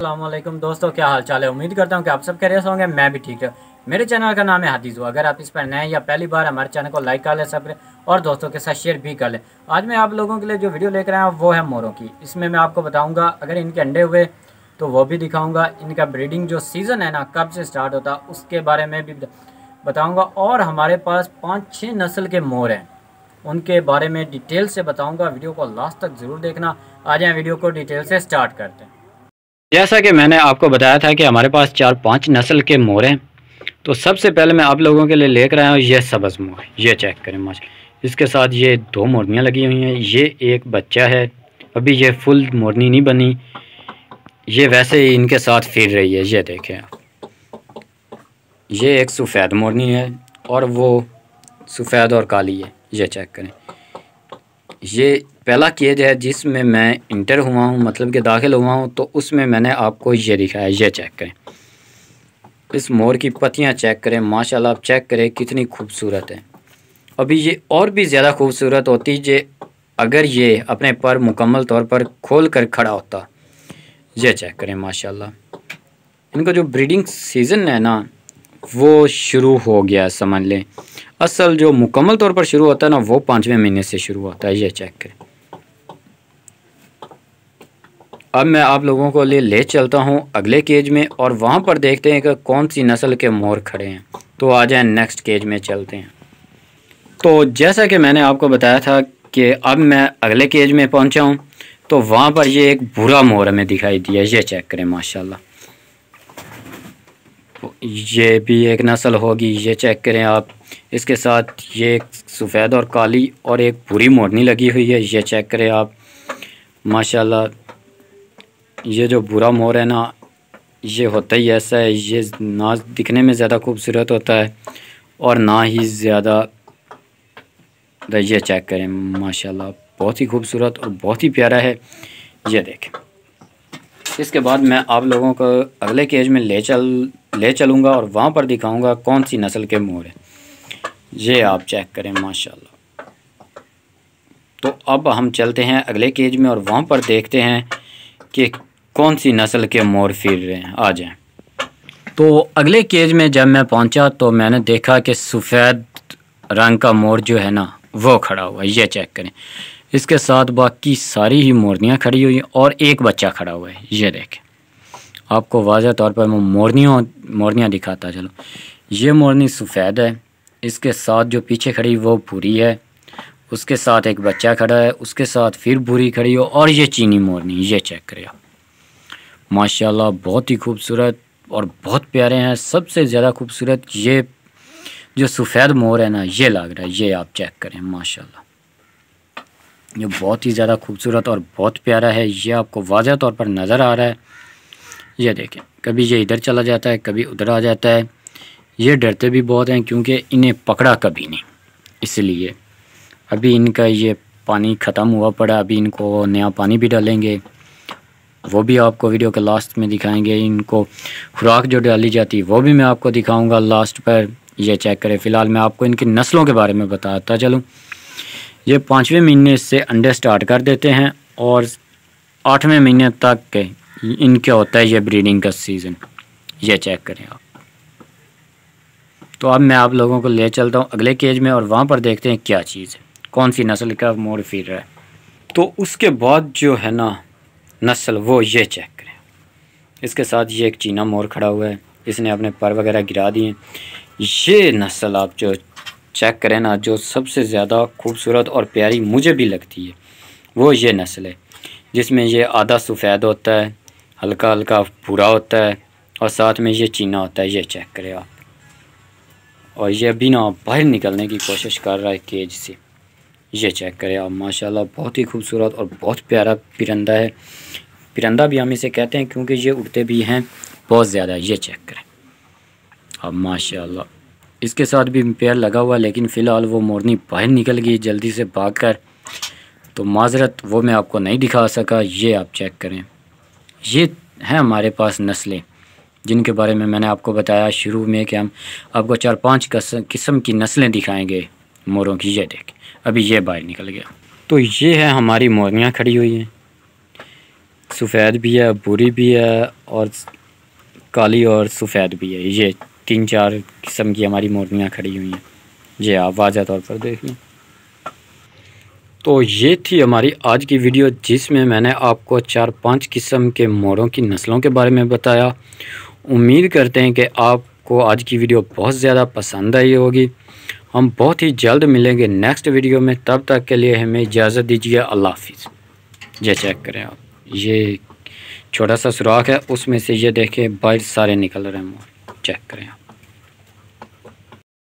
अस्सलामुअलैकुम दोस्तों, क्या हाल चाल है। उम्मीद करता हूँ कि आप सब खैरियत से होंगे। मैं भी ठीक हूँ। मेरे चैनल का नाम है हदीज़। अगर आप इस पर नए या पहली बार हमारे चैनल को लाइक कर लें, सब्सक्राइब और दोस्तों के साथ शेयर भी कर लें। आज मैं आप लोगों के लिए जो वीडियो लेकर आया हूँ वो है मोरों की। इसमें मैं आपको बताऊँगा अगर इनके अंडे हुए तो वो भी दिखाऊँगा। इनका ब्रीडिंग जो सीज़न है ना, कब से स्टार्ट होता उसके बारे में भी बताऊँगा। और हमारे पास 5-6 नस्ल के मोर हैं, उनके बारे में डिटेल से बताऊँगा। वीडियो को लास्ट तक ज़रूर देखना। आ जाए वीडियो को डिटेल से स्टार्ट करते हैं। जैसा कि मैंने आपको बताया था कि हमारे पास 4-5 नस्ल के मोर हैं। तो सबसे पहले मैं आप लोगों के लिए लेकर आया हूँ ये सब्ज़ मोर। ये चेक करें माशा, इसके साथ ये 2 मोरनियाँ लगी हुई हैं। ये एक बच्चा है, अभी ये फुल मोरनी नहीं बनी, ये वैसे ही इनके साथ फिर रही है। ये देखें आप, ये एक सफ़ेद मोरनी है और वो सफ़ेद और काली है। ये चेक करें, ये पहला केज है जिसमें मैं इंटर हुआ हूँ, मतलब कि दाखिल हुआ हूँ, तो उसमें मैंने आपको ये दिखाया। ये चेक करें, इस मोर की पत्तियाँ चेक करें माशाल्लाह। आप चेक करें कितनी खूबसूरत है। अभी ये और भी ज़्यादा खूबसूरत होती जे अगर ये अपने पर मुकम्मल तौर पर खोल कर खड़ा होता। ये चेक करें माशाल्लाह। इनका जो ब्रीडिंग सीज़न है ना वो शुरू हो गया, समझ लें। असल जो मुकम्मल तौर पर शुरू होता है ना वो 5वें महीने से शुरू होता है। ये चेक करें। अब मैं आप लोगों को ले चलता हूँ अगले केज में और वहाँ पर देखते हैं कि कौन सी नस्ल के मोर खड़े हैं। तो आ जाएं नेक्स्ट केज में चलते हैं। तो जैसा कि मैंने आपको बताया था कि अब मैं अगले केज में पहुँचा हूँ, तो वहाँ पर ये एक भूरा मोर हमें दिखाई दिया। ये चेक करें माशाल्लाह, ये भी एक नस्ल होगी। ये चेक करें आप, इसके साथ ये एक सफ़ेद और काली और एक भूरी मोरनी लगी हुई है। ये चेक करें आप माशाल्लाह। ये जो भूरा मोर है ना, ये होता ही ऐसा है, ये ना दिखने में ज़्यादा खूबसूरत होता है और ना ही ज़्यादा। ये चेक करें माशाल्लाह, बहुत ही खूबसूरत और बहुत ही प्यारा है। ये देखें। इसके बाद मैं आप लोगों को अगले केज में ले चलूँगा और वहाँ पर दिखाऊँगा कौन सी नस्ल के मोर हैं। ये आप चेक करें माशाल्लाह। तो अब हम चलते हैं अगले केज में और वहाँ पर देखते हैं कि कौन सी नस्ल के मोर फिर रहे हैं। आ जाएं। तो अगले केज में जब मैं पहुंचा तो मैंने देखा कि सफ़ेद रंग का मोर जो है ना वो खड़ा हुआ है। ये चेक करें, इसके साथ बाकी सारी ही मोरनियाँ खड़ी हुई हैं और एक बच्चा खड़ा हुआ है। ये देखें, आपको वाज़ह तौर पर मैं मोरनियाँ दिखाता चलो। ये मोरनी सफ़ेद है, इसके साथ जो पीछे खड़ी वो भूरी है, उसके साथ एक बच्चा खड़ा है, उसके साथ फिर भूरी खड़ी हो और ये चीनी मोरनी। ये चेक करें आप माशाल्लाह, बहुत ही खूबसूरत और बहुत प्यारे हैं। सबसे ज़्यादा खूबसूरत ये जो सफ़ेद मोर है ना ये लग रहा है। ये आप चेक करें माशाल्लाह, ये बहुत ही ज़्यादा खूबसूरत और बहुत प्यारा है। ये आपको वाज़ह तौर पर नज़र आ रहा है। ये देखें, कभी ये इधर चला जाता है, कभी उधर आ जाता है। ये डरते भी बहुत हैं क्योंकि इन्हें पकड़ा कभी नहीं, इसलिए अभी इनका ये पानी ख़त्म हुआ पड़ा। अभी इनको नया पानी भी डालेंगे, वो भी आपको वीडियो के लास्ट में दिखाएंगे। इनको खुराक जो डाली जाती है वो भी मैं आपको दिखाऊंगा लास्ट पर। ये चेक करें। फ़िलहाल मैं आपको इनकी नस्लों के बारे में बताता चलूँ। ये 5वें महीने से अंडे स्टार्ट कर देते हैं और 8वें महीने तक के इनका होता है ये ब्रीडिंग का सीज़न। ये चेक करें आप। तो अब मैं आप लोगों को ले चलता हूँ अगले केज में और वहाँ पर देखते हैं क्या चीज़ है, कौन सी नस्ल का मोर फिर रहा है। तो उसके बाद जो है ना नस्ल वो ये चेक करें, इसके साथ ये एक चीना मोर खड़ा हुआ है, इसने अपने पर वगैरह गिरा दिए। ये नस्ल आप जो चेक करें ना, जो सबसे ज़्यादा खूबसूरत और प्यारी मुझे भी लगती है वो ये नस्ल है जिसमें ये आधा सफ़ेद होता है, हल्का हल्का भूरा होता है और साथ में ये चीना होता है। ये चेक करें आप। और ये अभी ना बाहर निकलने की कोशिश कर रहा है केज से। ये चेक करें आप माशाल्लाह, बहुत ही खूबसूरत और बहुत प्यारा परिंदा है। परिंदा भी हम इसे कहते हैं क्योंकि ये उड़ते भी हैं बहुत ज़्यादा। ये चेक करें अब माशाल्लाह, इसके साथ भी पेड़ लगा हुआ, लेकिन फ़िलहाल वो मोरनी बाहर निकल गई जल्दी से भागकर, तो माजरत वो मैं आपको नहीं दिखा सका। ये आप चेक करें, ये हैं हमारे पास नस्लें जिनके बारे में मैंने आपको बताया शुरू में कि हम आपको 4-5 किस्म की नस्लें दिखाएंगे मोरों की। ये देखें, अभी ये बाहर निकल गया। तो ये है हमारी मोरनियाँ खड़ी हुई हैं। सफ़ेद भी है, भूरी भी है और काली और सफ़ेद भी है। ये 3-4 किस्म की हमारी मोरनियाँ खड़ी हुई हैं। ये आप वाज़ह तौर पर देख लें। तो ये थी हमारी आज की वीडियो, जिसमें मैंने आपको 4-5 किस्म के मोरों की नस्लों के बारे में बताया। उम्मीद करते हैं कि आपको आज की वीडियो बहुत ज़्यादा पसंद आई होगी। हम बहुत ही जल्द मिलेंगे नेक्स्ट वीडियो में। तब तक के लिए हमें इजाज़त दीजिए। अल्लाह हाफिज़। ये चेक करें आप, ये छोटा सा सुराख है, उसमें से ये देखें बाहर सारे निकल रहे हैं मोर। चेक करें आप।